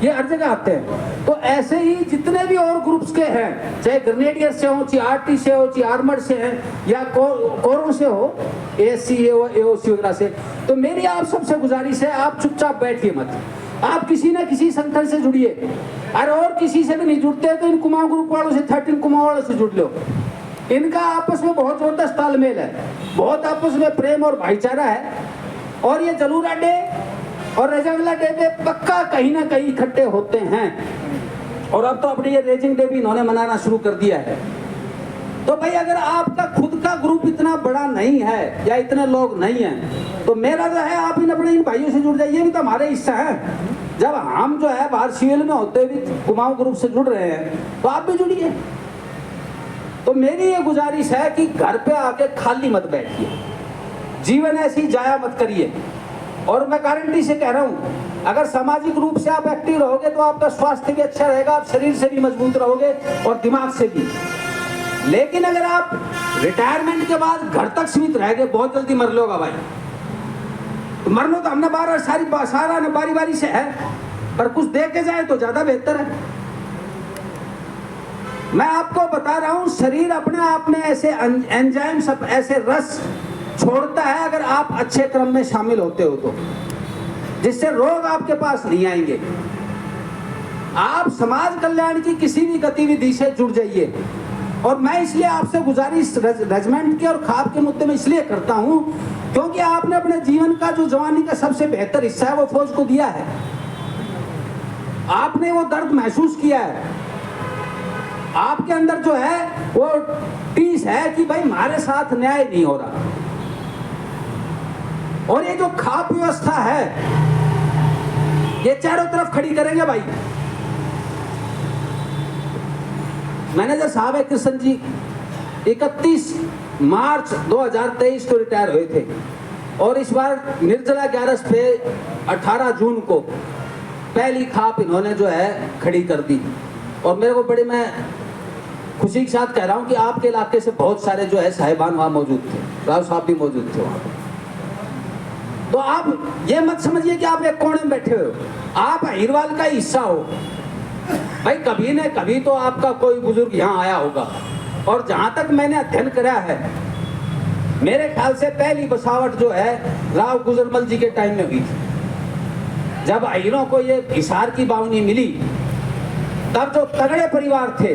ये हर जगह आते हैं। तो ऐसे ही जितने भी और ग्रुप्स के हैं, चाहे ग्रेनेडियर से हो, चाहे आरटी से हो, चाहे आर्मर से हैं, या कोरों से हो, एएससी एओसी वगैरह से, तो मेरी आप सबसे गुजारिश है, आप चुपचाप बैठिए मत, आप किसी न किसी संगठन से जुड़िए। अरे और किसी से भी नहीं जुड़ते तो इन कुमाऊं ग्रुप वालों से, 13 कुमाऊं वालों से जुड़ लो। इनका आपस में बहुत जबरदस्त तालमेल है, बहुत आपस में प्रेम और भाईचारा है। और ये जलूरा डे और रजाविला डे पे पक्का कहीं ना कहीं इकट्ठे होते हैं। और अब तो अपनी ये रेजिंग डे भी इन्होंने मनाना शुरू कर दिया है। तो भाई अगर आपका खुद का ग्रुप इतना बड़ा नहीं है या इतने लोग नहीं हैं, तो मेरा जो है आप अपने इन भाइयों से जुड़ जाइए, ये भी तो हमारे हिस्सा है। जब हम जो है बाहर सिविल में होते हुए कुमाऊं ग्रुप से जुड़ रहे हैं, तो आप भी जुड़िए। तो मेरी ये गुजारिश है कि घर पे आके खाली मत बैठिए, जीवन ऐसे ही जाया मत करिए। और मैं गारंटी से कह रहा हूं, अगर सामाजिक रूप से आप एक्टिव रहोगे तो आपका स्वास्थ्य भी अच्छा रहेगा, आप शरीर से भी मजबूत रहोगे और दिमाग से भी। लेकिन अगर आप रिटायरमेंट के बाद घर तक सीमित रह गए, बहुत जल्दी मर लोगा भाई। तो मरना तो हमने सारा बारी बारी से है, पर कुछ दे के जाए तो ज्यादा बेहतर है। मैं आपको बता रहा हूं, शरीर अपने आप में ऐसे एंजाइम सब ऐसे रस छोड़ता है अगर आप अच्छे क्रम में शामिल होते हो तो, जिससे रोग आपके पास नहीं आएंगे। आप समाज कल्याण की किसी भी गतिविधि से जुड़ जाइए। और मैं इसलिए आपसे गुजारिश रेजिमेंट के और खाप के मुद्दे में इसलिए करता हूं, क्योंकि आपने अपने जीवन का जो जवानी का सबसे बेहतर हिस्सा है वो फौज को दिया है। आपने वो दर्द महसूस किया है, आपके अंदर जो है वो टीस है कि भाई हमारे साथ न्याय नहीं हो रहा। और ये जो खाप व्यवस्था है, ये चारों तरफ खड़ी करेंगे भाई। मैनेजर साहब है कृष्ण जी, 31 मार्च 2023 को रिटायर हुए थे, और इस बार निर्जला 11 पे 18 जून को पहली खाप इन्होंने जो है खड़ी कर दी। और मेरे को बड़े, मैं खुशी के साथ कह रहा हूं कि आपके इलाके से बहुत सारे जो है साहिबान वहां मौजूद थे, राव साहब भी मौजूद थे वहां। तो आप ये मत समझिए कि आप एक कोने में बैठे हो, आप अहिरवाल का हिस्सा हो भाई। कभी न कभी तो आपका कोई बुजुर्ग यहाँ आया होगा। और जहां तक मैंने अध्ययन करा है, मेरे ख्याल से पहली बसावट जो है राव गुजरमल जी के टाइम में हुई थी। जब अहिरों को ये हिसार की बावनी मिली, तब जो तगड़े परिवार थे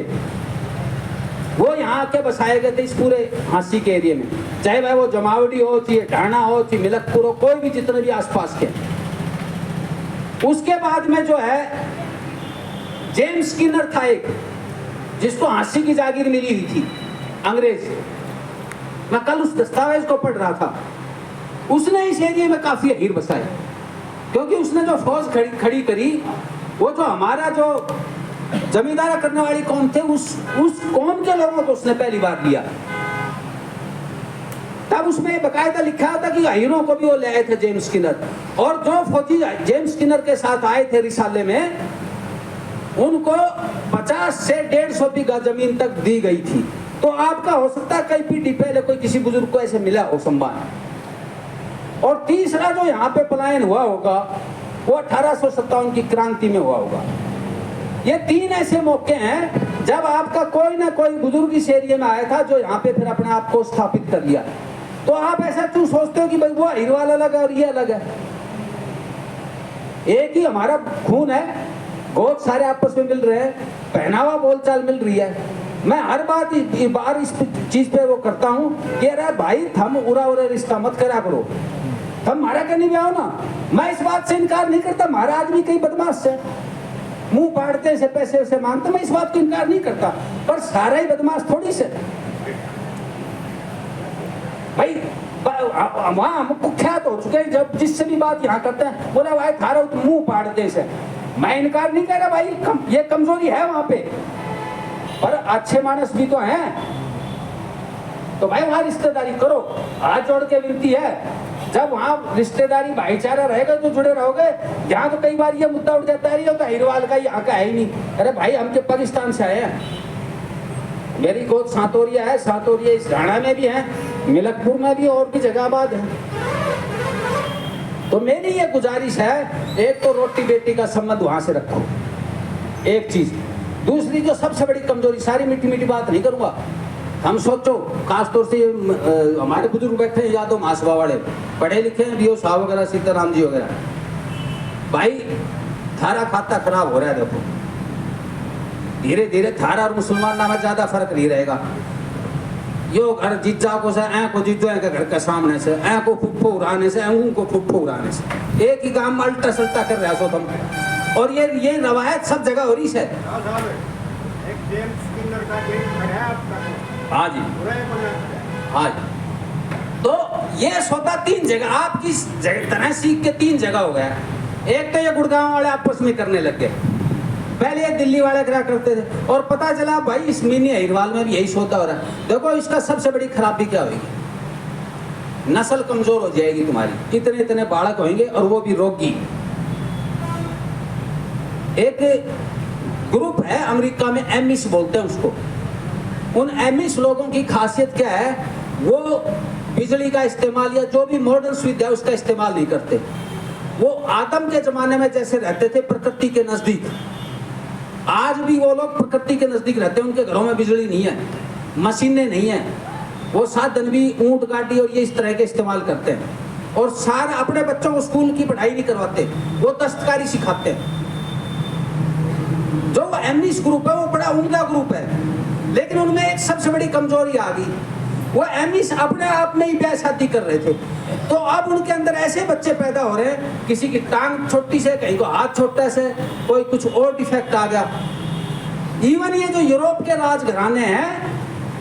वो यहाँ आके बसाए गए थे इस पूरे हांसी के एरिया में, चाहे वह वो जमावड़ी हो, चाहे ढाणा हो, चाहे मिलकपुर हो, कोई भी जितने भी आसपास के। उसके बाद में जो है जेम्स स्किनर था एक, जिसको हांसी की जागीर मिली हुई थी अंग्रेज। मैं कल उस दस्तावेज को पढ़ रहा था, उसने इस एरिया में काफी अहीर बसाए, क्योंकि उसने जो फौज खड़ी करी, वो जो हमारा जो जमींदारा करने वाली कौम थे, उस कौम के लोगों को उसने पहली बार लिया। तब उसमें बकायदा लिखा था कि अहीरों को भी वो ले आए थे जेम्स स्किनर। और जो फौजी जेम्स स्किनर के साथ आए थे रिसाले में, उनको 50 से 150 बीघा जमीन तक दी गई थी। तो आपका हो सकता है कई पीढ़ी पहले कोई किसी बुजुर्ग को ऐसे मिला हो सम्मान। और तीसरा जो यहाँ पे पलायन हुआ होगा वो 1857 की क्रांति में हुआ होगा। ये 3 ऐसे मौके हैं जब आपका कोई ना कोई बुजुर्ग इस एरिया में आया था, जो यहाँ पे फिर अपने आप को स्थापित कर लिया। तो आप ऐसा क्यों सोचते हो कि भाई वो अहीरवाल अलग है और ये अलग है? एक ही हमारा खून है, बहुत सारे आपस में मिल रहे हैं, पहनावा बोलचाल मिल रही है। मैं हर बार इस चीज पे वो करता हूँ कि अरे भाई थम उरा रिश्ता मत करा करो, तुम हमारा कहीं भी आओ ना। मैं इस बात से इनकार नहीं करता, हमारा आदमी कई बदमाश है, मुंह पाड़ते से पैसे से मांगते, मैं इस बात को इनकार नहीं करता, पर सारा ही बदमाश थोड़ी से भाई। वहां हम कुख्यात हो चुके हैं, जब जिससे भी बात यहाँ करते हैं बोला भाई थारा तो मुंह पाड़ते से। मैं इनकार नहीं कर रहा भाई, ये कमजोरी है वहां पे, पर अच्छे मानस भी तो हैं। तो भाई वहां रिश्तेदारी करो, हाथ जोड़ के विनती है। जब वहाँ रिश्तेदारी भाईचारा रहेगा तो जुड़े रहोगे। यहाँ तो कई बार ये मुद्दा उठ जाता है, तो अहीरवाल का यहाँ का है ही नहीं। अरे भाई हम के पाकिस्तान से आए हैं, मेरी गोद सातोरिया है, सातोरिया इस ढाणा में भी है, मिलकपुर में भी और भी जगह आबाद है। तो मेरी ये गुजारिश है, एक तो रोटी बेटी का संबंध वहां से रखो, एक चीज। दूसरी जो सबसे बड़ी कमजोरी, सारी मीठी मीठी बात नहीं करूंगा, हम सोचो खासतौर से हमारे बुजुर्ग बैठे हैं यादव महासभा वाले, पढ़े लिखे हैं, बीओ साहब वगैरह, सीताराम जी वगैरह, भाई थारा खाता खराब हो रहा है। देखो धीरे धीरे थारा और मुसलमान नाम ज्यादा फर्क नहीं रहेगा। यो घर जीजा को से ऐ को जीजो के घर के सामने से, ऐ को फुफ्फो उड़ाने से, को फुफ्फो उड़ाने से, एक ही काम में अल्टा सल्टा कर रहा सो तुम। और ये रवायत सब जगह हो रही है। हाँ जी, हाँ जी। तो ये सौदा 3 जगह आपकी तरह सीख के 3 जगह हो गया। एक तो ये गुड़गांव वाले आपस में करने लग गए, पहले ये दिल्ली वाले करा करते थे, और पता चला भाई इस मिनी अहिरवाल में भी यही सौदा हो रहा है। देखो इसका सबसे बड़ी खराबी क्या होगी, नस्ल कमजोर हो जाएगी तुम्हारी, इतने इतने बालक होंगे और वो भी रोगी। एक ग्रुप है अमेरिका में, एमिस बोलते हैं उसको। उन एमिस लोगों की खासियत क्या है, वो बिजली का इस्तेमाल या जो भी मॉडर्न सुविधा है उसका इस्तेमाल नहीं करते। वो आदम के जमाने में जैसे रहते थे प्रकृति के नजदीक, आज भी वो लोग प्रकृति के नजदीक रहते हैं। उनके घरों में बिजली नहीं है, मशीनें नहीं है, वो साधन भी ऊंट गाड़ी और ये इस तरह के इस्तेमाल करते हैं। और सारा अपने बच्चों को स्कूल की पढ़ाई नहीं करवाते, वो दस्तकारी सिखाते हैं। जो एमिस ग्रुप है वो बड़ा उम्दा ग्रुप है, लेकिन उनमें एक सबसे बड़ी कमजोरी आ गई, वो एमिस अपने आप में ही ब्याह शादी कर रहे थे। तो अब उनके अंदर ऐसे बच्चे पैदा हो रहे हैं, किसी की टांग छोटी से, कहीं को हाथ छोटा से, कोई कुछ और डिफेक्ट आ गया। इवन ये जो यूरोप के राजघराने हैं